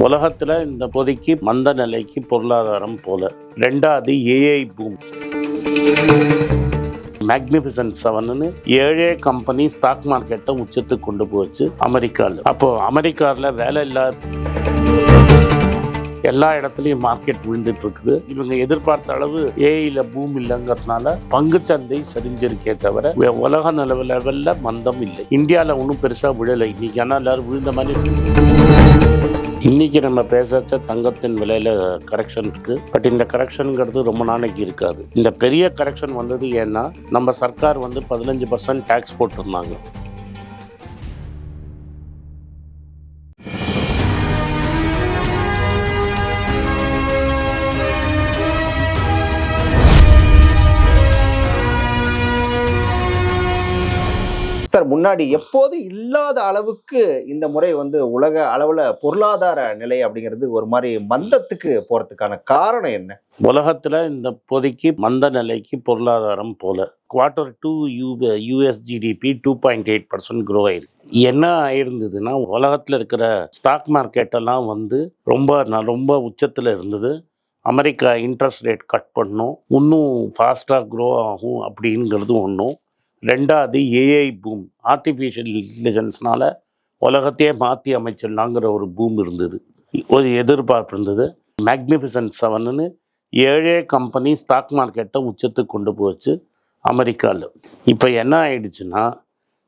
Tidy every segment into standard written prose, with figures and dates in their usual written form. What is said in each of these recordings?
உலகத்தில் இந்த பொதிக்கு மந்த நிலைக்கு பொருளாதாரம் போல. ரெண்டாவது ஏஐ பூம். மேக்னிஃபிசன்ட் 7ன்னு 7 கம்பெனி ஸ்டாக் மார்க்கெட்டை உச்சத்துக்கு கொண்டு போச்சு அமெரிக்காவில். அப்போ அமெரிக்காவில் வேலை இல்லாத எல்லா இடத்துலையும் மார்க்கெட் விழுந்துட்டு இருக்குது. இவங்க எதிர்பார்த்த அளவு ஏஐல பூம் இல்லைங்கிறதுனால பங்குச்சந்தை சரிஞ்சிருக்கே தவிர உலக லெவல்ல மந்தம் இல்லை. இந்தியாவில் ஒன்றும் பெருசா விழலை இன்னைக்கு. ஆனால் எல்லாரும் விழுந்த மாதிரி. இன்னைக்கு நம்ம பேசுறச்ச தங்கத்தின் விலையில கரெக்ஷன் இருக்கு. பட் இந்த கரெக்ஷனுங்கிறது ரொம்ப நாளைக்கு இருக்காது. இந்த பெரிய கரெக்ஷன் வந்தது ஏன்னா நம்ம சர்க்கார் 15% டேக்ஸ் போட்டிருந்தாங்க. சார், முன்னாடி எப்போது இல்லாத அளவுக்கு இந்த முறை உலக அளவுல பொருளாதார நிலை அப்படிங்கிறது ஒரு மாதிரி மந்தத்துக்கு போறதுக்கான காரணம் என்ன? உலகத்துல இந்த பொதிக்கு மந்த நிலைக்கு பொருளாதாரம் போல. Q2 USGDP 2.8% க்ரோ ஆயிருக்கு. என்ன ஆயிருந்ததுன்னா, உலகத்துல இருக்கிற ஸ்டாக் மார்க்கெட் எல்லாம் ரொம்ப உச்சத்துல இருந்தது. அமெரிக்கா இன்ட்ரெஸ்ட் ரேட் கட் பண்ணும், இன்னும் ஃபாஸ்டா க்ரோ ஆகும் அப்படிங்கிறது ஒன்றும். ரெண்டாவது ஏஐ பூம், ஆர்டிஃபிஷியல் இன்டெலிஜென்ஸ்னால உலகத்தையே மாற்றி அமைச்சிடலாங்கிற ஒரு பூம் இருந்தது, ஒரு எதிர்பார்ப்பு இருந்தது. மேக்னிஃபிசன்ட் 7ன்னு 7 கம்பெனி ஸ்டாக் மார்க்கெட்டை உச்சத்துக்கு கொண்டு போச்சு அமெரிக்காவில். இப்போ என்ன ஆயிடுச்சுன்னா,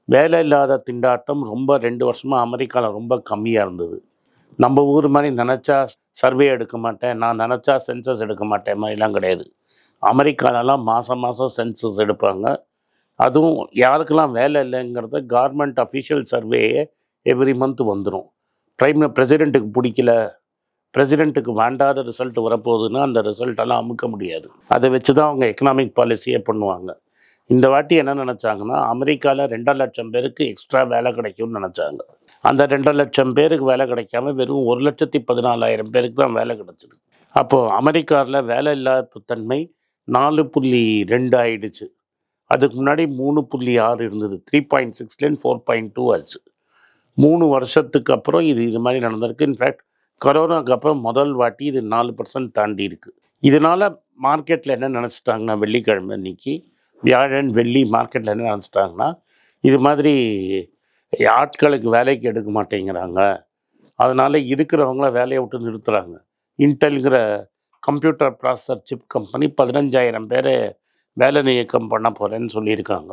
வேலை இல்லாத திண்டாட்டம் 2 வருஷமாக அமெரிக்காவில் ரொம்ப கம்மியாக இருந்தது. நம்ம ஊர் மாதிரி நினச்சா சர்வே எடுக்க மாட்டேன், நான் நினச்சா சென்சஸ் எடுக்க மாட்டேன் மாதிரிலாம் கிடையாது. அமெரிக்காலலாம் மாதம் சென்சஸ் எடுப்பாங்க. அதுவும் யாருக்கெல்லாம் வேலை இல்லைங்கிறத கவர்மெண்ட் அஃபிஷியல் சர்வேயே எவ்ரி மந்த் வந்துடும். பிரசிடெண்ட்டுக்கு பிடிக்கல, பிரசிடெண்ட்டுக்கு வேண்டாத ரிசல்ட் வரப்போகுதுன்னா அந்த ரிசல்ட்டெல்லாம் அமுக்க முடியாது. அதை வச்சு தான் அவங்க எக்கனாமிக் பாலிசியே பண்ணுவாங்க. இந்த வாட்டி என்ன நினச்சாங்கன்னா, அமெரிக்காவில் 2 லட்சம் பேருக்கு எக்ஸ்ட்ரா வேலை கிடைக்கும்னு நினச்சாங்க. அந்த 2 லட்சம் பேருக்கு வேலை கிடைக்காம வெறும் 1,14,000 பேருக்கு தான் வேலை கிடைச்சிது. அப்போது அமெரிக்காவில் வேலை இல்லாத தன்மை 4.2 ஆயிடுச்சு. அதுக்கு முன்னாடி 3.6 இருந்தது. 3.6 4.2 ஆச்சு. 3 வருஷத்துக்கு அப்புறம் இது மாதிரி நடந்திருக்கு. இன்ஃபேக்ட் கொரோனாக்கு அப்புறம் முதல் வாட்டி இது 4% தாண்டி இருக்கு. இதனால மார்க்கெட்டில் என்ன நினச்சிட்டாங்கன்னா, வெள்ளிக்கிழமை இன்னைக்கு வியாழன் வெள்ளி மார்க்கெட்டில் என்ன நினச்சிட்டாங்கன்னா, இது மாதிரி ஆட்களுக்கு வேலைக்கு எடுக்க மாட்டேங்கிறாங்க, அதனால இருக்கிறவங்கள வேலையை விட்டு நிறுத்துறாங்க. இன்டெல்ங்கிற கம்ப்யூட்டர் ப்ராசஸர் சிப் கம்பெனி 15,000 பேரை வேலை நீக்கம் பண்ண போகிறேன்னு சொல்லியிருக்காங்க.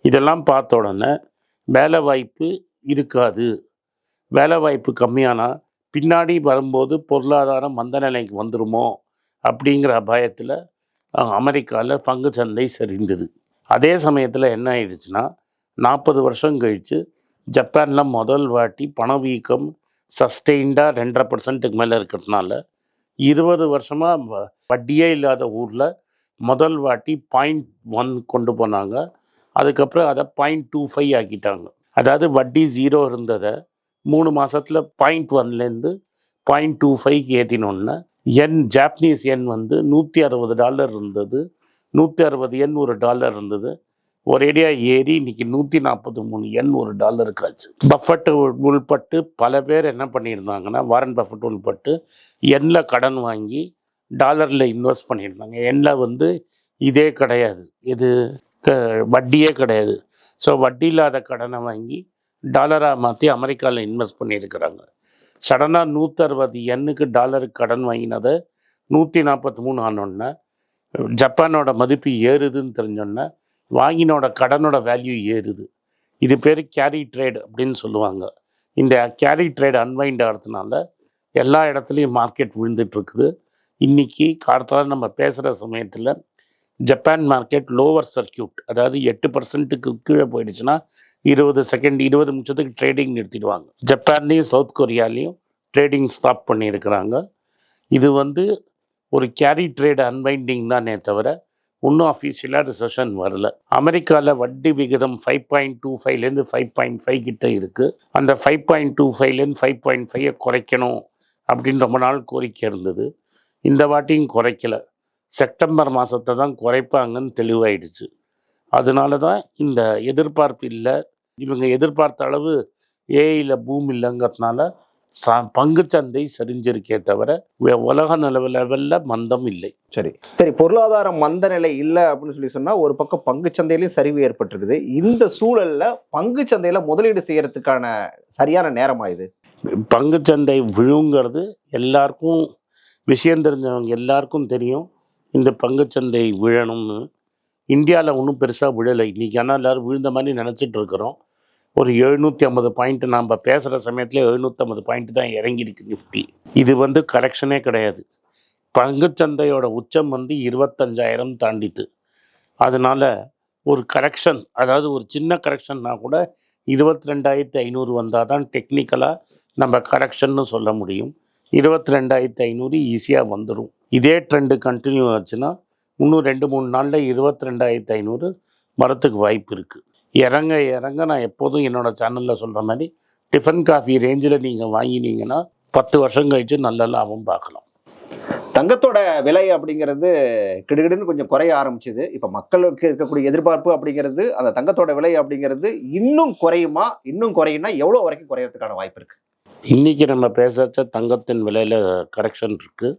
இதெல்லாம் பார்த்த உடனே வேலை வாய்ப்பு இருக்காது, வேலை வாய்ப்பு கம்மியானால் பின்னாடி வரும்போது பொருளாதாரம் மந்த நிலைக்கு வந்துடுமோ அப்படிங்கிற பயத்தில் அமெரிக்காவில் பங்கு சந்தை சரிந்தது. அதே சமயத்தில் என்ன ஆயிடுச்சுன்னா, 40 வருஷம் கழித்து ஜப்பானில் முதல் வாட்டி பணவீக்கம் சஸ்டெயின்டாக 2.5% மேலே இருக்கிறதுனால 20 வருஷமாக வட்டியே இல்லாத ஊரில் முதல் வாட்டி 0.1 கொண்டு போனாங்க. அதுக்கப்புறம் அதை 0.25 ஆக்கிட்டாங்க. அதாவது வட்டி 0 இருந்ததை 3 மாதத்தில் 0.1லேருந்து 0.25 ஏற்றினோன்னு ஜாப்பனீஸ் yen $160 இருந்தது. 160 yen ஒரு டாலர் இருந்தது. ஒரேடியாக ஏறி இன்னைக்கு 143 yen ஒரு டாலருக்கு ஆச்சு. பஃபட் உள்பட்டு பல பேர் என்ன பண்ணியிருந்தாங்கன்னா, வாரன் பஃபட் உள்பட்டு யென்ல கடன் வாங்கி டாலரில் இன்வெஸ்ட் பண்ணியிருந்தாங்க. யென்ல இதே கிடையாது, இது வட்டியே கிடையாது. ஸோ வட்டி இல்லாத கடனை வாங்கி டாலராக மாற்றி அமெரிக்காவில் இன்வெஸ்ட் பண்ணியிருக்கிறாங்க. சடனாக 160 யென்னுக்கு டாலருக்கு கடன் வாங்கினதை 143 ஆனோடனே ஜப்பானோட மதிப்பு ஏறுதுன்னு தெரிஞ்சோடனே வாங்கினோட கடனோட வேல்யூ ஏறுது. இது பேர் கேரி ட்ரேட் அப்படின்னு சொல்லுவாங்க. இந்த கேரி ட்ரேட் அன்வைண்ட் ஆகிறதுனால எல்லா இடத்துலையும் மார்க்கெட் விழுந்துட்டுருக்குது. இன்றைக்கி காலத்தால் நம்ம பேசுகிற சமயத்தில் ஜப்பான் மார்க்கெட் லோவர் சர்க்கியூட், அதாவது 8%க்கு கீழே போயிடுச்சுன்னா 20 நிமிஷத்துக்கு ட்ரேடிங் நிறுத்திடுவாங்க. ஜப்பான்லேயும் சவுத் கொரியாலையும் ட்ரேடிங் ஸ்டாப் பண்ணியிருக்கிறாங்க. இது ஒரு கேரி ட்ரேட் அன்வைண்டிங் தானே தவிர இன்னும் அஃபீஷியலாக ரிசெஷன் வரல. அமெரிக்காவில் வட்டி விகிதம் 5.25லேருந்து 5.5 கிட்ட இருக்குது. அந்த 5.25லேருந்து 5.5 குறைக்கணும் அப்படின்னு ரொம்ப நாள் கோரிக்கை இருந்தது. இந்த வாட்டியும் குறைக்கல. செப்டம்பர் மாதத்தை தான் குறைப்பாங்கன்னு தெளிவாயிடுச்சு. அதனால தான் இந்த எதிர்பார்ப்பு இல்லை. இவங்க எதிர்பார்த்த அளவு ஏஐயில் பூம் இல்லைங்கிறதுனால பங்குச்சந்தை சரிஞ்சிருக்கே தவிர உலக லெவல்ல மந்தம் இல்லை. சரி சரி, பொருளாதார மந்த நிலை இல்லை அப்படின்னு சொன்னா ஒரு பக்கம் பங்கு சந்தையிலையும் சரிவு ஏற்பட்டிருக்குது. இந்த சூழல்ல பங்கு சந்தையில முதலீடு செய்யறதுக்கான சரியான நேரமா இது? பங்குச்சந்தை விழுங்கிறது எல்லாருக்கும் விஷயம் தெரிஞ்சவங்க எல்லாருக்கும் தெரியும். இந்த பங்குச்சந்தை விழணும்னு இந்தியாவில் ஒன்றும் பெருசாக விழலை இன்னைக்கு. ஆனால் எல்லாரும் விழுந்த மாதிரி நினச்சிட்டு இருக்கிறோம். ஒரு 750 பாயிண்ட் நாம் பேசுகிற சமயத்தில் 750 பாயிண்ட் தான் இறங்கியிருக்கு நிஃப்டி. இது வந்து கரெக்ஷனே கிடையாது. பங்குச்சந்தையோட உச்சம் வந்து 25,000 தாண்டித்து. அதனால ஒரு கரெக்ஷன், அதாவது ஒரு சின்ன கரெக்ஷன்னா கூட 22,500 வந்தால் தான் டெக்னிக்கலாக நம்ம கரெக்ஷன்னு சொல்ல முடியும். 22,500 ஈஸியாக வந்துடும். இதே ட்ரெண்டு கண்டினியூ ஆச்சுன்னா இன்னும் 2-3 நாளில் 22,500 வரத்துக்கு வாய்ப்பு இருக்குது. இறங்க இறங்க நான் எப்போதும் என்னோடய சேனலில் சொல்கிற மாதிரி டிஃபன் காஃபி ரேஞ்சில் நீங்கள் வாங்கினீங்கன்னா 10 வருஷம் கழிச்சு நல்ல லாபம் பார்க்கலாம். தங்கத்தோட விலை அப்படிங்கிறது கிடுகிடுன்னு கொஞ்சம் குறைய ஆரம்பிச்சுது. இப்ப மக்களுக்கு இருக்கக்கூடிய எதிர்பார்ப்பு அப்படிங்கிறது அந்த தங்கத்தோட விலை அப்படிங்கிறது இன்னும் குறையுமா? இன்னும் குறையும்னா எவ்வளவு வரைக்கும் குறையறதுக்கான வாய்ப்பு இருக்கு? இன்னைக்கு நம்ம பேசச்ச தங்கத்தின் விலையில கரெக்ஷன் இருக்கு.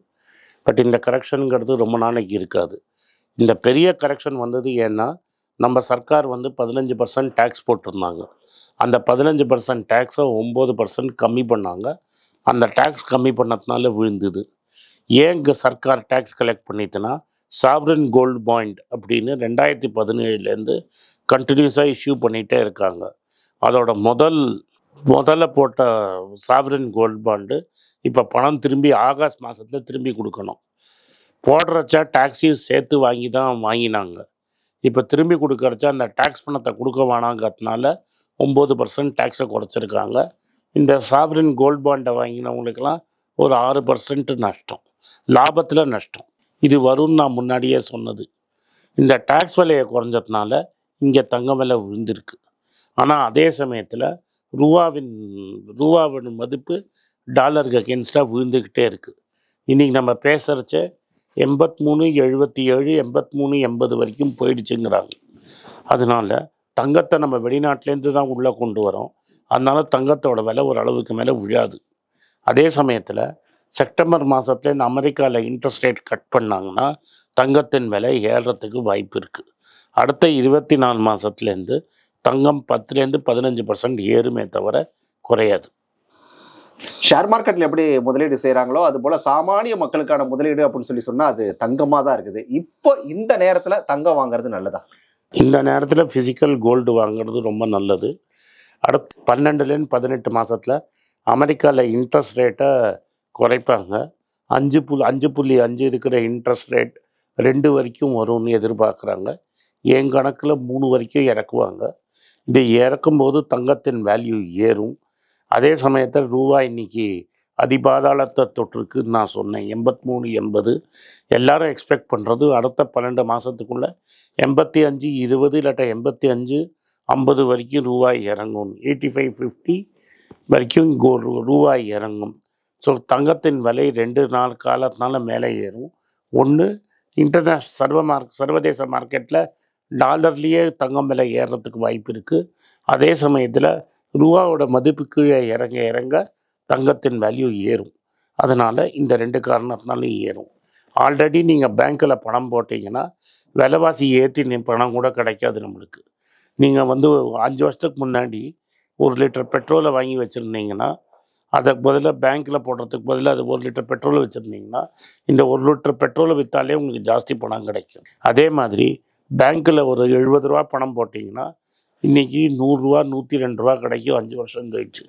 பட் இந்த கரெக்ஷனுங்கிறது ரொம்ப நாளைக்கு இருக்காது. இந்த பெரிய கரெக்ஷன் வந்தது ஏன்னா நம்ம சர்க்கார் வந்து 15% டேக்ஸ் போட்டிருந்தாங்க. அந்த 15% டேக்ஸை 9% கம்மி பண்ணாங்க. அந்த டேக்ஸ் கம்மி பண்ணதுனால விழுந்தது. ஏன் இங்கே சர்க்கார் டேக்ஸ் கலெக்ட் பண்ணிட்டுனா சாவரன் கோல்டு பாண்ட் அப்படின்னு 2017 கண்டினியூஸாக இஷ்யூ பண்ணிகிட்டே இருக்காங்க. அதோட முதல்ல போட்ட சாவரன் கோல்டு பாண்டு இப்போ பணம் திரும்பி ஆகஸ்ட் மாதத்தில் திரும்பி கொடுக்கணும். போடுறச்சா டேக்ஸையும் சேர்த்து வாங்கி தான் வாங்கினாங்க. இப்போ திரும்பி கொடுக்கறச்சா அந்த டேக்ஸ் பணத்தை கொடுக்க வேணாங்கிறதுனால 9% டேக்ஸை குறைச்சிருக்காங்க. இந்த சாவரன் கோல்டு பாண்டை வாங்கினவங்களுக்கெல்லாம் ஒரு 6% நஷ்டம், லாபத்தில் நஷ்டம். இது வரும்னு நான் முன்னாடியே சொன்னது. இந்த டேக்ஸ் விலையை குறைஞ்சதுனால இங்கே தங்க விலை விழுந்திருக்கு. ஆனால் அதே சமயத்தில் ரூபாவின் மதிப்பு டாலருக்கு அகேன்ஸ்டாக விழுந்துக்கிட்டே இருக்குது. இன்றைக்கி நம்ம பேசுகிறச்ச 83.77 83.80 வரைக்கும் போயிடுச்சுங்கிறாங்க. அதனால தங்கத்தை நம்ம வெளிநாட்டிலேருந்து தான் உள்ளே கொண்டு வரோம். அதனால தங்கத்தோட விலை ஒரு அளவுக்கு மேலே விழாது. அதே சமயத்தில் செப்டம்பர் மாதத்துல இந்த அமெரிக்காவில் இன்ட்ரெஸ்ட் ரேட் கட் பண்ணாங்கன்னா தங்கத்தின் விலை ஏறுறதுக்கு வாய்ப்பு இருக்குது. அடுத்த 24 மாதத்துலேருந்து தங்கம் 10-15% ஏறுமே தவிர குறையாது. ஷேர் மார்க்கெட்ல எப்படி முதலீடு செய்யறாங்களோ அது போல சாமானிய மக்களுக்கான முதலீடு அப்படின்னு சொன்னா அது தங்கமா தான் இருக்குது. இப்போ இந்த நேரத்துல தங்கம் வாங்குறது நல்லதா? இந்த நேரத்தில் ஃபிசிக்கல் கோல்டு வாங்குறது ரொம்ப நல்லது. அடுத்து 12-18 மாதத்தில் அமெரிக்காவில் இன்ட்ரெஸ்ட் ரேட்டை குறைப்பாங்க. 5.5 இருக்கிற இன்ட்ரெஸ்ட் ரேட் 2 வரைக்கும் வரும்னு எதிர்பார்க்குறாங்க. என் கணக்கில் 3 வரைக்கும் இறக்குவாங்க. இது இறக்கும்போது தங்கத்தின் வேல்யூ ஏறும். அதே சமயத்தில் ரூபாய் இன்னைக்கு அதிபாதாளத்தை தொற்றுக்குன்னு நான் சொன்னேன். 83.80 எல்லாரும் எக்ஸ்பெக்ட் பண்ணுறது அடுத்த 12 மாதத்துக்குள்ளே 85-20 இல்லாட்ட 85-50 வரைக்கும் ரூபாய் இறங்கும். 85-50 வரைக்கும் ரூபாய் இறங்கும். ஸோ தங்கத்தின் விலை 2 நாள் காலத்தினால மேலே ஏறும். ஒன்று சர்வதேச மார்க்கெட்டில் டாலர்லேயே தங்கம் விலை ஏறுறதுக்கு வாய்ப்பு இருக்குது. அதே சமயத்தில் ரூபாவோட மதிப்பு கீழே இறங்க இறங்க தங்கத்தின் வேல்யூ ஏறும். அதனால் இந்த 2 காரணத்தினாலும் ஏறும். ஆல்ரெடி நீங்கள் பேங்க்கில் பணம் போட்டிங்கன்னா விலைவாசி ஏற்றி பணம் கூட கிடைக்காது நம்மளுக்கு. நீங்கள் 5 வருஷத்துக்கு முன்னாடி 1 லிட்டர் பெட்ரோலை வாங்கி வச்சுருந்தீங்கன்னா அதுக்கு பதிலாக பேங்க்கில் போடுறதுக்கு பதிலாக அது 1 லிட்டர் பெட்ரோலை வச்சுருந்தீங்கன்னா இந்த 1 லிட்டர் பெட்ரோலை விற்றாலே உங்களுக்கு ஜாஸ்தி பணம் கிடைக்கும். அதே மாதிரி பேங்க்கில் ஒரு 70 ரூபா பணம் போட்டிங்கன்னா இன்றைக்கி 100 ரூபா 102 ரூபா கிடைக்கும் 5 வருஷம் கழிச்சு.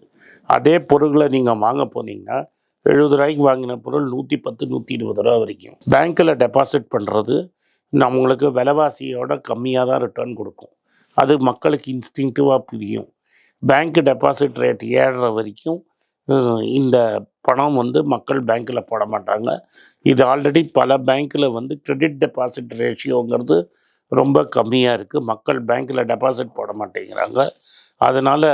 அதே பொருட்களை நீங்கள் வாங்க போனீங்கன்னா 70 ரூபாய்க்கு வாங்கின பொருள் 110-120 ரூபா வரைக்கும். பேங்க்கில் டெபாசிட் பண்ணுறது நம்மளுக்கு விலைவாசியோட கம்மியாக தான் ரிட்டர்ன் கொடுக்கும். அது மக்களுக்கு இன்ஸ்டிங்க்டிவாக புரியும். பேங்க் டெபாசிட் ரேட் ஏறுற வரைக்கும் இந்த பணம் மக்கள் பேங்க்கில் போட மாட்டாங்க. இது ஆல்ரெடி பல பேங்க்கில் கிரெடிட் டெபாசிட் ரேஷியோங்கிறது ரொம்ப கம்மியாக இருக்குது. மக்கள் பேங்க்கில் டெபாசிட் போட மாட்டேங்கிறாங்க. அதனால்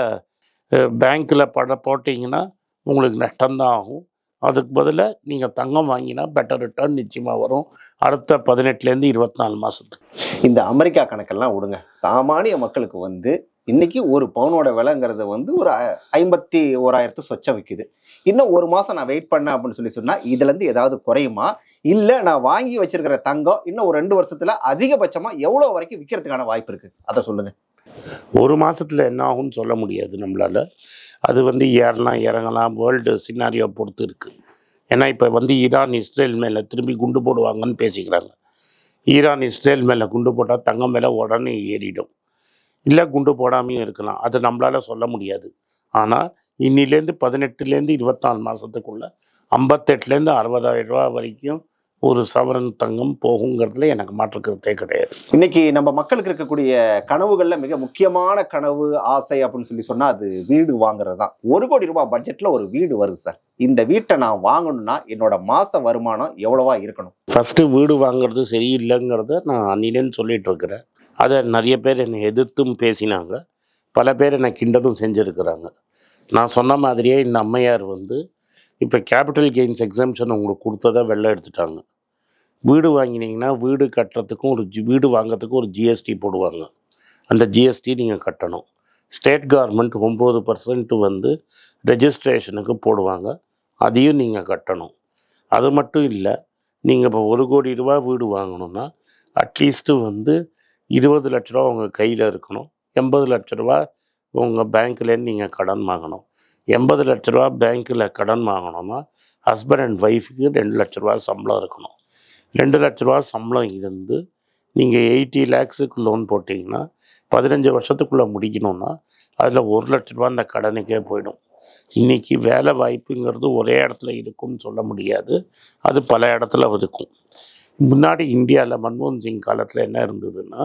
பேங்க்கில் போட்டிங்கன்னா உங்களுக்கு நஷ்டம்தான் ஆகும். அதுக்கு பதிலாக நீங்கள் தங்கம் வாங்கினா பெட்டர் ரிட்டர்ன் நிச்சயமாக வரும் அடுத்த 18-24 மாதத்துக்கு. இந்த அமெரிக்கா கணக்கெல்லாம் விடுங்க, சாமானிய மக்களுக்கு இன்னைக்கு ஒரு பவுனோட விலைங்கிறது வந்து ஒரு 51,000 சொச்சம் விற்குது. இன்னும் ஒரு மாசம் நான் வெயிட் பண்ணேன் அப்படின்னு சொன்னா இதுல இருந்து ஏதாவது குறையுமா? இல்ல நான் வாங்கி வச்சிருக்கிற தங்கம் இன்னும் ஒரு 2 வருஷத்துல அதிகபட்சமா எவ்வளவு வரைக்கும் விற்கிறதுக்கான வாய்ப்பு இருக்கு? அதை சொல்லுங்க. ஒரு மாசத்துல என்ன ஆகும்னு சொல்ல முடியாது நம்மளால. அது வந்து ஏறலாம் இறங்கலாம், வேர்ல்டு சினாரியோ பொறுத்து இருக்கு. ஏன்னா இப்போ வந்து ஈரான் இஸ்ரேல் மேலே திரும்பி குண்டு போடுவாங்கன்னு பேசிக்கிறாங்க. ஈரான் இஸ்ரேல் மேலே குண்டு போட்டால் தங்கம் மேலே உடனே ஏறிடும். இல்லை குண்டு போடாமையும் இருக்கலாம். அது நம்மளால சொல்ல முடியாது. ஆனால் இன்னிலேருந்து 18லேருந்து 24 மாதத்துக்குள்ள 58லேருந்து 60,000 ரூபா வரைக்கும் ஒரு சவரன் தங்கம் போகுங்கிறதுல எனக்கு மாற்று கருத்தே கிடையாது. இன்னைக்கு நம்ம மக்களுக்கு இருக்கக்கூடிய கனவுகள்ல மிக முக்கியமான கனவு, ஆசை அப்படின்னு சொன்னா அது வீடு வாங்குறது தான். 1 கோடி ரூபாய் பட்ஜெட்ல ஒரு வீடு வருது சார். இந்த வீட்டை நான் வாங்கணும்னா என்னோட மாச வருமானம் எவ்வளவா இருக்கணும்? ஃபஸ்ட்டு வீடு வாங்குறது சரியில்லைங்கிறத நான் அன்னிலேன்னு சொல்லிட்டு இருக்கிறேன். அதை நிறைய பேர் என்னை எதிர்த்தும் பேசினாங்க. பல பேர் என்னை கிண்டலும் செஞ்சுருக்கிறாங்க. நான் சொன்ன மாதிரியே இந்த அம்மையார் வந்து இப்போ கேபிட்டல் கெயின்ஸ் எக்ஸம்ஷன் உங்களுக்கு கொடுத்ததை வெளில எடுத்துட்டாங்க. வீடு வாங்கினீங்கன்னா வீடு கட்டுறதுக்கும் வீடு வாங்கிறதுக்கும் ஒரு ஜிஎஸ்டி போடுவாங்க. அந்த ஜிஎஸ்டி நீங்கள் கட்டணும். ஸ்டேட் கவர்மெண்ட் 9% வந்து ரெஜிஸ்ட்ரேஷனுக்கு போடுவாங்க. அதையும் நீங்கள் கட்டணும். அது மட்டும் இல்லை, நீங்கள் இப்போ 1 கோடி ரூபா வீடு வாங்கணும்னா அட்லீஸ்ட்டு வந்து 20 லட்ச ரூபா உங்கள் கையில் இருக்கணும். 80 லட்ச ரூபா உங்கள் பேங்க்லேருந்து நீங்கள் கடன் வாங்கணும். 80 லட்ச ரூபா பேங்க்கில் கடன் வாங்கணும்னா ஹஸ்பண்ட் அண்ட் ஒய்ஃபுக்கு 2 லட்ச ரூபா சம்பளம் இருக்கணும். 2 லட்ச ரூபா சம்பளம் இருந்து நீங்கள் 80 லேக்ஸுக்கு லோன் போட்டிங்கன்னா 15 வருஷத்துக்குள்ளே முடிக்கணும்னா அதில் 1 லட்ச ரூபா அந்த கடனுக்கே போயிடும். இன்றைக்கி வேலை வாய்ப்புங்கிறது ஒரே இடத்துல இருக்கும்னு சொல்ல முடியாது. அது பல இடத்துல இருக்கும். முன்னாடி இந்தியாவில் மன்மோகன் சிங் காலத்தில் என்ன இருந்ததுன்னா,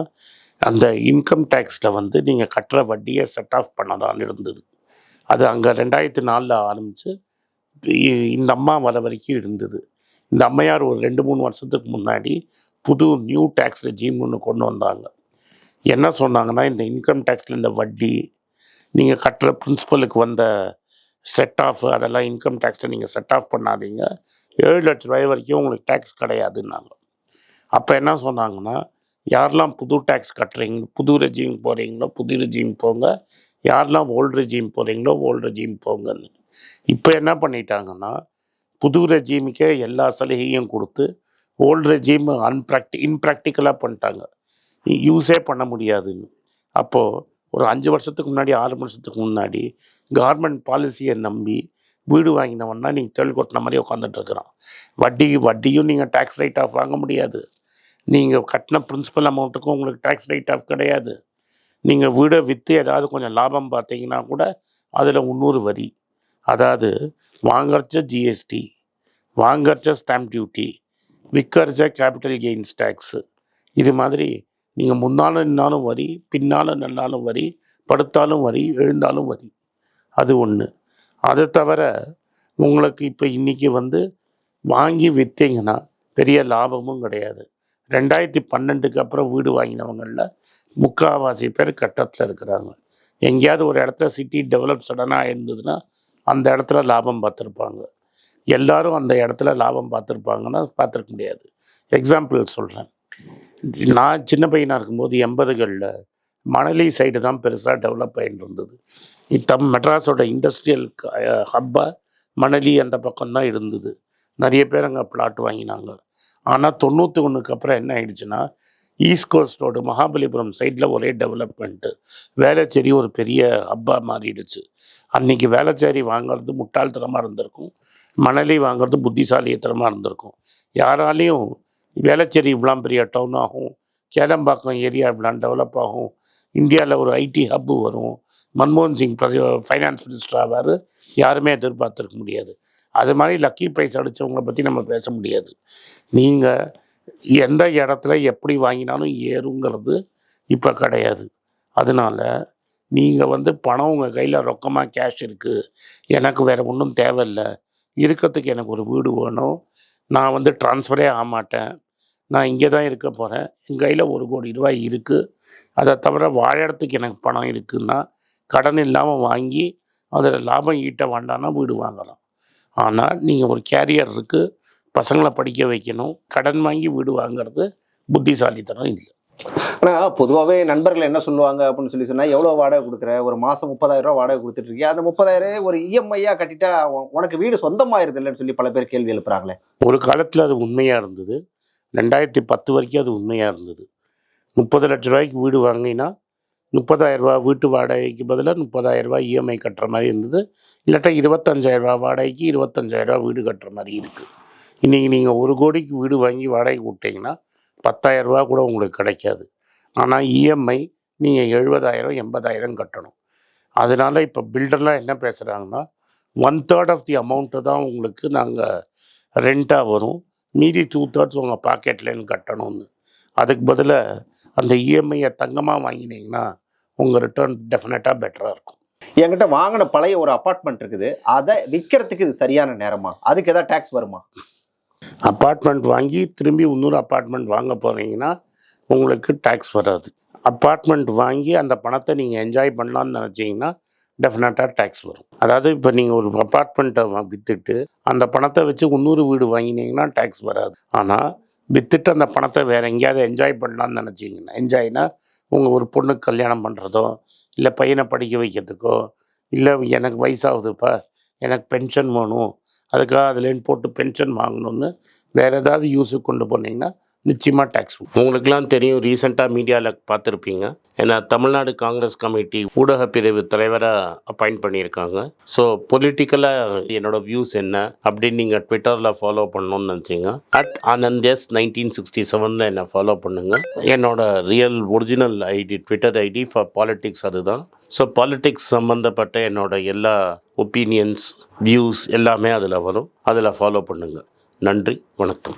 அந்த இன்கம் டேக்ஸில் வந்து நீங்கள் கட்டுற வட்டியை செட் ஆஃப் பண்ணதான் இருந்தது. அது அங்கே 2004 ஆரம்பித்து இந்த அம்மா வர வரைக்கும் இருந்தது. இந்த அம்மையார் ஒரு 2-3 வருஷத்துக்கு முன்னாடி புது நியூ டேக்ஸ் ரெஜீம் ஒன்று கொண்டு வந்தாங்க. என்ன சொன்னாங்கன்னா, இந்த இன்கம் டேக்ஸில் இந்த வட்டி, நீங்கள் கட்டுற பிரின்சிபலுக்கு வந்த செட் ஆஃப், அதெல்லாம் இன்கம் டேக்ஸை நீங்கள் செட் ஆஃப் பண்ணாதீங்க, 7 லட்ச ரூபாய் வரைக்கும் உங்களுக்கு டேக்ஸ் கிடையாதுன்னாங்க. அப்போ என்ன சொன்னாங்கன்னா, யாரெல்லாம் புது டேக்ஸ் கட்டுறீங்க, புது ரெஜீம் போகிறீங்களோ புது ரெஜீம் போங்க, யாரெல்லாம் ஓல்டு ரெஜீம் போகிறீங்களோ ஓல்டு ரெஜீம் போங்கன்னு. இப்போ என்ன பண்ணிட்டாங்கன்னா, புது ரெஜீமுக்கே எல்லா சலுகையும் கொடுத்து ஓல்டு ரெஜீம் இன்ப்ராக்டிக்கலாக பண்ணிட்டாங்க. யூஸே பண்ண முடியாதுன்னு. அப்போது ஒரு 5 வருஷத்துக்கு முன்னாடி 6 வருஷத்துக்கு முன்னாடி கவர்மெண்ட் பாலிசியை நம்பி வீடு வாங்கினவன்னா நீங்கள் தெள் கொட்டின மாதிரி உட்காந்துட்ருக்குறான். வட்டியும் நீங்கள் டேக்ஸ் ரைட் ஆஃப் வாங்க முடியாது. நீங்கள் கட்டின பிரின்சிபல் அமௌண்ட்டுக்கும் உங்களுக்கு டேக்ஸ் ரைட் ஆஃப் கிடையாது. நீங்கள் வீடை விற்று ஏதாவது கொஞ்சம் லாபம் பார்த்தீங்கன்னா கூட அதில் 300 வரி. அதாவது வாங்கறச்ச ஜிஎஸ்டி, வாங்கறச்ச ஸ்டாம்ப் டியூட்டி, விற்கறச்ச கேபிட்டல் கெயின்ஸ் டேக்ஸு. இது மாதிரி நீங்கள் முன்னாலும் நின்னாலும் வரி, பின்னாலும் நின்னாலும் வரி, படுத்தாலும் வரி, எழுந்தாலும் வரி. அது ஒன்று. அதை தவிர உங்களுக்கு இப்போ இன்றைக்கி வந்து வாங்கி விற்றீங்கன்னா பெரிய லாபமும் கிடையாது. 2012க்கு அப்புறம் வீடு வாங்கினவங்களில் முக்கால்வாசி பேர் கட்டத்தில் இருக்கிறாங்க. எங்கேயாவது ஒரு இடத்துல சிட்டி டெவலப் சடனாக இருந்ததுன்னா அந்த இடத்துல லாபம் பார்த்துருப்பாங்க. எல்லாரும் அந்த இடத்துல லாபம் பார்த்துருப்பாங்கன்னா பார்த்துருக்க முடியாது. எக்ஸாம்பிள் சொல்கிறேன். நான் சின்ன பையனாக இருக்கும்போது 80களில் மணலி சைடு தான் பெருசாக டெவலப் ஆகிட்டு இருந்தது. மெட்ராஸோட இண்டஸ்ட்ரியல் ஹப்பாக மணலி அந்த பக்கம்தான் இருந்தது. நிறைய பேர் அங்கே பிளாட் வாங்கினாங்க. ஆனால் 91க்கு அப்புறம் என்ன ஆயிடுச்சுன்னா, ஈஸ்ட் கோஸ்ட் ரோடு மகாபலிபுரம் சைடில் ஒரே டெவலப்மெண்ட்டு. வேளச்சேரி ஒரு பெரிய ஹப்பாக மாறிடுச்சு. அன்றைக்கி வேளச்சேரி வாங்கிறது முட்டாள்தனமாக இருந்திருக்கும், மணலி வாங்கிறது புத்திசாலித்தனமாக இருந்திருக்கும். யாராலையும் வேளச்சேரி இவ்வளோ பெரிய டவுன் ஆகும், கேளம்பாக்கம் ஏரியா இவ்வளோ டெவலப் ஆகும், இந்தியாவில் ஒரு ஐடி ஹப்பு வரும், மன்மோகன் சிங் ஃபைனான்ஸ் மினிஸ்டர் ஆவார், யாருமே எதிர்பார்த்துருக்க முடியாது. அது மாதிரி லக்கி ப்ரைஸ் அடித்தவங்களை பற்றி நம்ம பேச முடியாது. நீங்கள் எந்த இடத்துல எப்படி வாங்கினாலும் ஏறுங்கிறது இப்போ கிடையாது. அதனால் நீங்கள் வந்து பணம் உங்கள் கையில் ரொக்கமாக கேஷ் இருக்குது, எனக்கு வேறு ஒன்றும் தேவையில்லை, இருக்கிறதுக்கு எனக்கு ஒரு வீடு வேணும், நான் வந்து ட்ரான்ஸ்ஃபரே ஆக மாட்டேன், நான் இங்கே தான் இருக்க போகிறேன், என் கையில் 1 கோடி ரூபாய் இருக்குது, அதை தவிர வாழறதுக்கு எனக்கு பணம் இருக்குன்னா கடன் இல்லாமல் வாங்கி அதில் லாபம் ஈட்ட வேண்டான்னா வீடு வாங்கலாம். ஆனால் நீங்கள் ஒரு கேரியர் இருக்குது, பசங்களை படிக்க வைக்கணும், கடன் வாங்கி வீடு வாங்கிறது புத்திசாலித்தனம் இல்லை. ஆனா பொதுவாவே நண்பர்கள் என்ன சொல்லுவாங்க அப்படின்னு சொன்னா, எவ்வளவு வாடகை கொடுக்குற? ஒரு மாசம் 30,000 ரூபாய் வாடகை கொடுத்துட்டு இருக்கியா? அந்த 30,000 ஒரு இஎம்ஐயா கட்டிட்டா உனக்கு வீடு சொந்தமாயிருது இல்லன்னு சொல்லி பல பேர் கேள்வி எழுப்புறாங்களே. ஒரு காலத்தில் அது உண்மையாக இருந்தது. 2010 வரைக்கும் அது உண்மையாக இருந்தது. 30 லட்ச ரூபாய்க்கு வீடு வாங்கினா 30,000 ரூபா வீட்டு வாடகைக்கு பதிலாக 30,000 ரூபாய் இஎம்ஐ கட்டுற மாதிரி இருந்தது. இல்லாட்டா 25,000 ரூபா வாடகைக்கு 25,000 ரூபா வீடு கட்டுற மாதிரி இருக்குது. இன்றைக்கி நீங்கள் 1 கோடிக்கு வீடு வாங்கி வாடகை விட்டிங்கன்னா 10,000 ரூபா கூட உங்களுக்கு கிடைக்காது. ஆனால் இஎம்ஐ நீங்கள் 70,000 80,000 கட்டணும். அதனால இப்போ பில்டர்லாம் என்ன பேசுகிறாங்கன்னா 1/3 ஆஃப் தி அமௌண்ட்டு தான் உங்களுக்கு நாங்கள் ரெண்ட்டாக வரும், மீதி 2/3 உங்கள் பாக்கெட்லேருந்து கட்டணும்னு. அதுக்கு பதிலாக அந்த இஎம்ஐயை தங்கமாக வாங்கினீங்கன்னா உங்கள் ரிட்டர்ன் டெஃபினட்டாக பெட்டராக இருக்கும். என்கிட்ட வாங்கின பழைய ஒரு அபார்ட்மெண்ட் இருக்குது, அதை விற்கிறதுக்கு இது சரியான நேரமா? அதுக்கு ஏதாவது டேக்ஸ் வருமா? அப்பார்ட்மெண்ட் வாங்கி திரும்பி இன்னொரு அப்பார்ட்மெண்ட் வாங்க போகிறீங்கன்னா உங்களுக்கு டேக்ஸ் வராது. அப்பார்ட்மெண்ட் வாங்கி அந்த பணத்தை நீங்கள் என்ஜாய் பண்ணலான்னு நினச்சிங்கன்னா டெஃபினட்டாக டேக்ஸ் வரும். அதாவது இப்போ நீங்கள் ஒரு அப்பார்ட்மெண்ட்டை விற்றுட்டு அந்த பணத்தை வச்சு இன்னொரு வீடு வாங்கினீங்கன்னா டேக்ஸ் வராது. ஆனால் விற்றுட்டு அந்த பணத்தை வேறு எங்கேயாவது என்ஜாய் பண்ணலான்னு நினச்சிங்கன்னா, என்ஜாய்னா உங்கள் ஒரு பொண்ணுக்கு கல்யாணம் பண்ணுறதோ, இல்லை பையனை படிக்க வைக்கிறதுக்கோ, இல்லை எனக்கு வயசாகுதுப்பா எனக்கு பென்ஷன் வேணும் அதுக்காக அதுலேருந்து போட்டு பென்ஷன் வாங்கணும்னு வேறு ஏதாவது யூஸுக்கு கொண்டு போனீங்கன்னா நிச்சயமாக டேக்ஸ். உங்களுக்கெல்லாம் தெரியும், ரீசெண்டாக மீடியாவில் பார்த்துருப்பீங்க, ஏன்னா தமிழ்நாடு காங்கிரஸ் கமிட்டி ஊடக பிரிவு தலைவராக அப்பாயிண்ட் பண்ணியிருக்காங்க. ஸோ பொலிட்டிக்கலாக என்னோட வியூஸ் என்ன அப்படின்னு நீங்கள் ட்விட்டரில் ஃபாலோ பண்ணணும்னு நினச்சிங்க @AnandS1967 என்னை ஃபாலோ பண்ணுங்கள். என்னோட real original ID Twitter ID for politics அதுதான். ஸோ பாலிட்டிக்ஸ் சம்மந்தப்பட்ட என்னோட எல்லா ஒப்பீனியன்ஸ் வியூஸ் எல்லாமே அதில் வரும். அதில் ஃபாலோ பண்ணுங்கள். நன்றி, வணக்கம்.